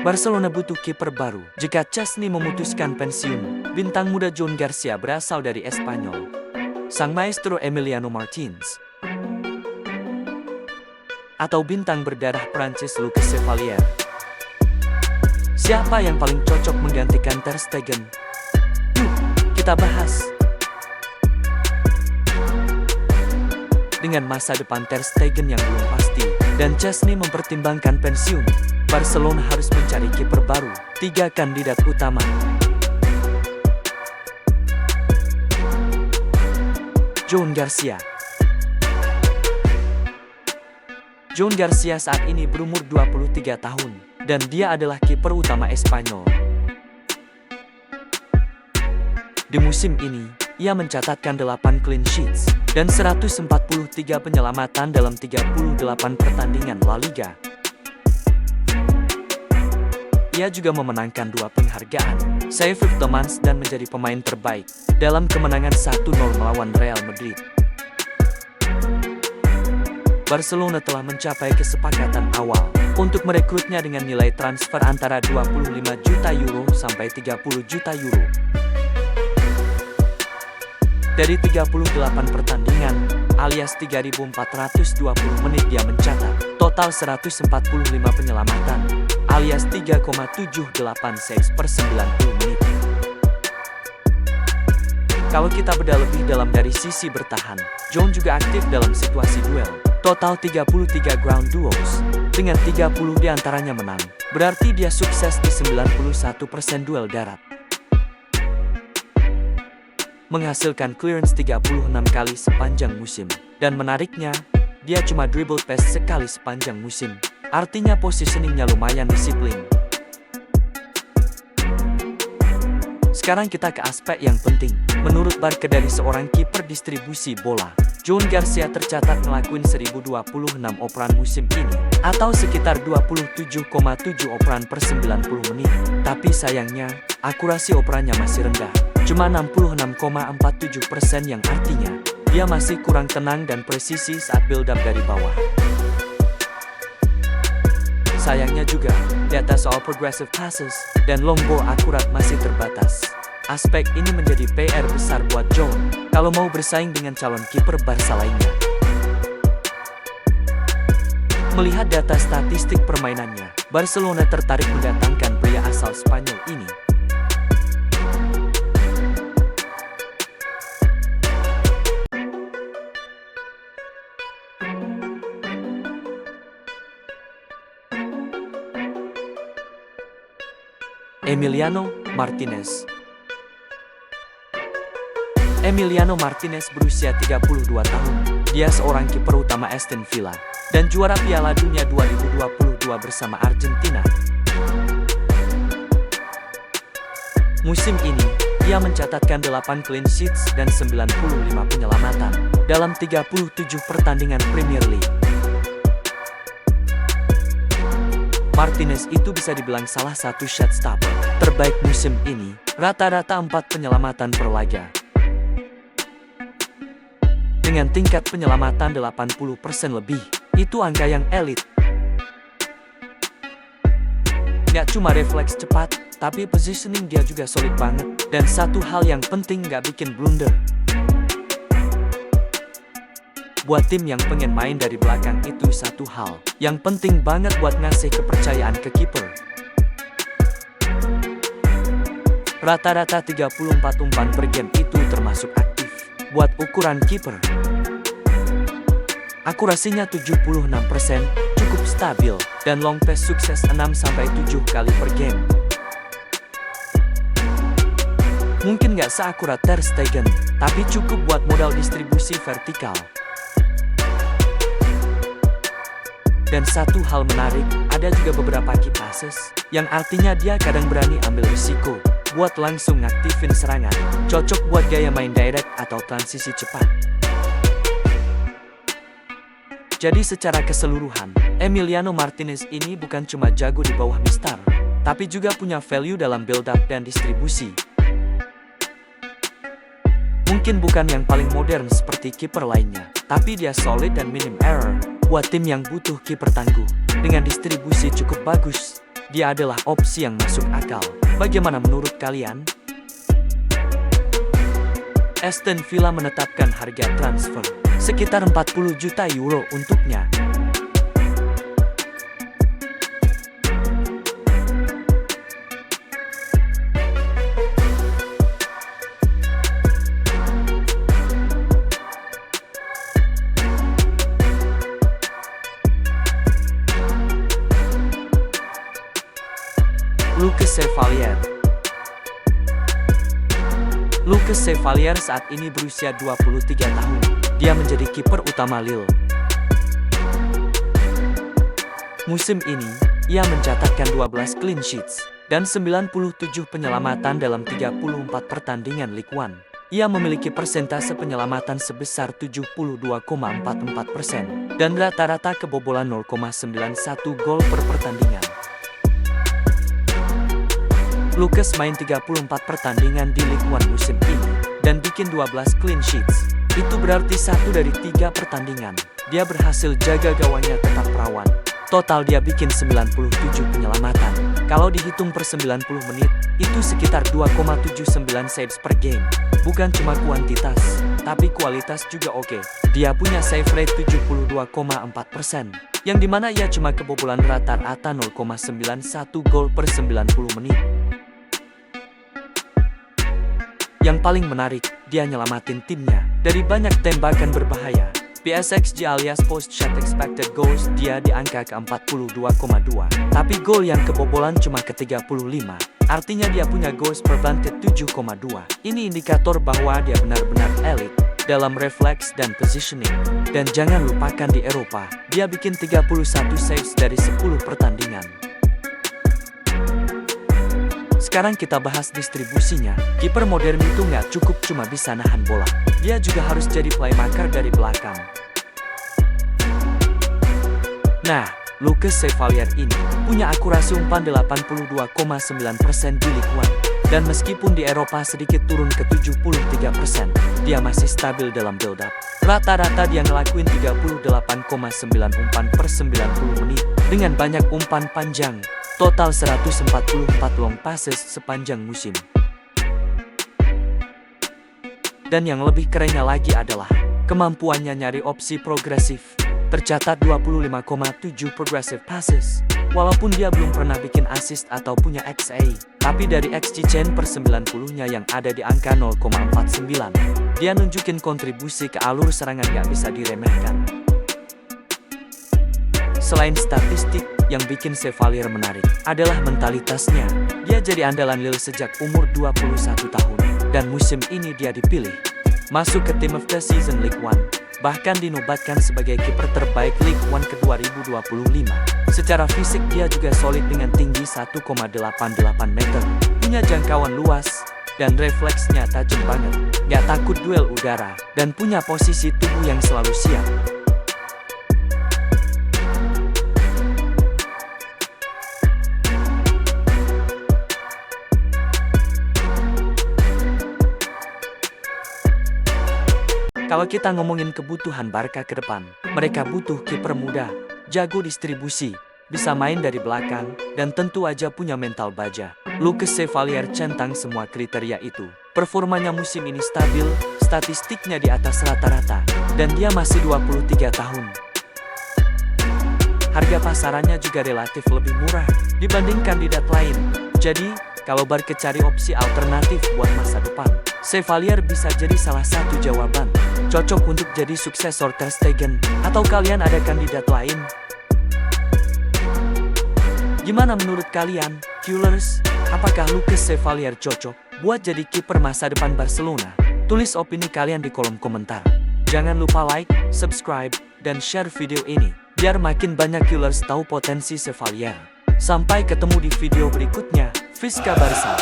Barcelona butuh kiper baru. Jika Chesney memutuskan pensiun, bintang muda John Garcia berasal dari Espanyol. Sang maestro Emiliano Martins. Atau bintang berdarah Prancis Lucas Chevalier. Siapa yang paling cocok menggantikan Ter Stegen? Yuk, kita bahas. Dengan masa depan Ter Stegen yang belum pasti, dan Chesney mempertimbangkan pensiun, Barcelona harus mencari kiper baru. 3 kandidat utama. John Garcia. John Garcia saat ini berumur 23 tahun, dan dia adalah kiper utama Espanyol. Di musim ini, ia mencatatkan 8 clean sheets dan 143 penyelamatan dalam 38 pertandingan La Liga. Ia juga memenangkan 2 penghargaan, Save of the Month dan menjadi pemain terbaik dalam kemenangan 1-0 melawan Real Madrid. Barcelona telah mencapai kesepakatan awal untuk merekrutnya dengan nilai transfer antara 25 juta euro sampai 30 juta euro. Dari 38 pertandingan, alias 3.420 menit dia mencatat total 145 penyelamatan, alias 3,78 saves per 90 menit. Kalau kita bedah lebih dalam dari sisi bertahan, John juga aktif dalam situasi duel. Total 33 ground duels, dengan 30 diantaranya menang. Berarti dia sukses di 91% duel darat. Menghasilkan clearance 36 kali sepanjang musim. Dan menariknya, dia cuma dribble pass sekali sepanjang musim. Artinya positioningnya lumayan disiplin. Sekarang kita ke aspek yang penting. Menurut Barca dari seorang kiper distribusi bola, John Garcia tercatat ngelakuin 1026 operan musim ini, atau sekitar 27,7 operan per 90 menit. Tapi sayangnya, akurasi operannya masih rendah, cuma 66,47%, yang artinya dia masih kurang tenang dan presisi saat build up dari bawah. Sayangnya juga, data soal progressive passes dan long ball akurat masih terbatas. Aspek ini menjadi PR besar buat John kalau mau bersaing dengan calon kiper Barca lainnya. Melihat data statistik permainannya, Barcelona tertarik mendatangkan pria asal Spanyol ini. Emiliano Martinez. Emiliano Martinez berusia 32 tahun. Dia seorang kiper utama Aston Villa dan juara Piala Dunia 2022 bersama Argentina. Musim ini, ia mencatatkan 8 clean sheets dan 95 penyelamatan dalam 37 pertandingan Premier League. Martinez itu bisa dibilang salah satu shot stopper terbaik musim ini, rata-rata 4 penyelamatan per laga. Dengan tingkat penyelamatan 80% lebih, itu angka yang elit. Gak cuma refleks cepat, tapi positioning dia juga solid banget. Dan satu hal yang penting, gak bikin blunder. Buat tim yang pengen main dari belakang, itu satu hal yang penting banget buat ngasih kepercayaan ke kiper. Rata-rata 34 umpan per game itu termasuk aktif buat ukuran kiper. Akurasinya 76%, cukup stabil, dan long pass sukses 6-7 kali per game. Mungkin gak seakurat Ter Stegen, tapi cukup buat modal distribusi vertikal. Dan satu hal menarik, ada juga beberapa key passes, yang artinya dia kadang berani ambil risiko buat langsung ngaktifin serangan. Cocok buat gaya main direct atau transisi cepat. Jadi secara keseluruhan, Emiliano Martinez ini bukan cuma jago di bawah mistar, tapi juga punya value dalam build up dan distribusi. Mungkin bukan yang paling modern seperti kiper lainnya, tapi dia solid dan minim error buat tim yang butuh kiper tangguh dengan distribusi cukup bagus. dia adalah opsi yang masuk akal. Bagaimana menurut kalian? Aston Villa menetapkan harga transfer sekitar 40 juta euro untuknya. Lucas Chevalier. Lucas Chevalier saat ini berusia 23 tahun. Dia menjadi kiper utama Lille. Musim ini, ia mencatatkan 12 clean sheets dan 97 penyelamatan dalam 34 pertandingan Ligue 1. Ia memiliki persentase penyelamatan sebesar 72,44% dan rata-rata kebobolan 0,91 gol per pertandingan. Lucas main 34 pertandingan di Ligue 1 musim ini dan bikin 12 clean sheets. Itu berarti 1 dari 3 pertandingan dia berhasil jaga gawangnya tetap rawan. Total dia bikin 97 penyelamatan. Kalau dihitung per 90 menit, itu sekitar 2,79 saves per game. Bukan cuma kuantitas, tapi kualitas juga oke. Dia punya save rate 72,4%, yang dimana ia cuma kebobolan rata-rata 0,91 gol per 90 menit. Yang paling menarik, dia nyelamatin timnya dari banyak tembakan berbahaya. PSXG alias Post Shot Expected Goals dia di angka ke 42,2, tapi gol yang kebobolan cuma ke 35. Artinya dia punya goals per planted 7,2. Ini indikator bahwa dia benar-benar elit dalam refleks dan positioning. Dan jangan lupakan di Eropa, dia bikin 31 saves dari 10 pertandingan. Sekarang kita bahas distribusinya. Kiper modern itu nggak cukup cuma bisa nahan bola. Dia juga harus jadi playmaker dari belakang. Nah, Lucas Chevalier ini punya akurasi umpan 82,9% di Ligue 1. Dan meskipun di Eropa sedikit turun ke 73%, dia masih stabil dalam build-up. Rata-rata dia ngelakuin 38,9 umpan per 90 menit dengan banyak umpan panjang. Total 144 long passes sepanjang musim. Dan yang lebih kerennya lagi adalah kemampuannya nyari opsi progresif. Tercatat 25,7 progressive passes. Walaupun dia belum pernah bikin assist atau punya XA, tapi dari XG chain per 90-nya yang ada di angka 0,49, dia nunjukin kontribusi ke alur serangan gak bisa diremehkan. Selain statistik, yang bikin Chevalier menarik adalah mentalitasnya. Dia jadi andalan Lille sejak umur 21 tahun, dan musim ini dia dipilih masuk ke Team of the Season Ligue 1, bahkan dinobatkan sebagai kiper terbaik Ligue 1 ke 2025. Secara fisik dia juga solid dengan tinggi 1,88 meter, punya jangkauan luas, dan refleksnya tajam banget, gak takut duel udara, dan punya posisi tubuh yang selalu siap. Kalau kita ngomongin kebutuhan Barca ke depan, mereka butuh kiper muda, jago distribusi, bisa main dari belakang, dan tentu aja punya mental baja. Lucas Chevalier centang semua kriteria itu. Performanya musim ini stabil, statistiknya di atas rata-rata, dan dia masih 23 tahun. Harga pasarannya juga relatif lebih murah dibanding kandidat lain. Jadi, kalau Barca cari opsi alternatif buat masa depan, Chevalier bisa jadi salah satu jawaban. Cocok untuk jadi suksesor Ter Stegen, atau kalian ada kandidat lain? Gimana menurut kalian, Qlers? Apakah Lucas Chevalier cocok buat jadi kiper masa depan Barcelona? Tulis opini kalian di kolom komentar. Jangan lupa like, subscribe, dan share video ini, biar makin banyak Qlers tahu potensi Chevalier. Sampai ketemu di video berikutnya. Visca Barca.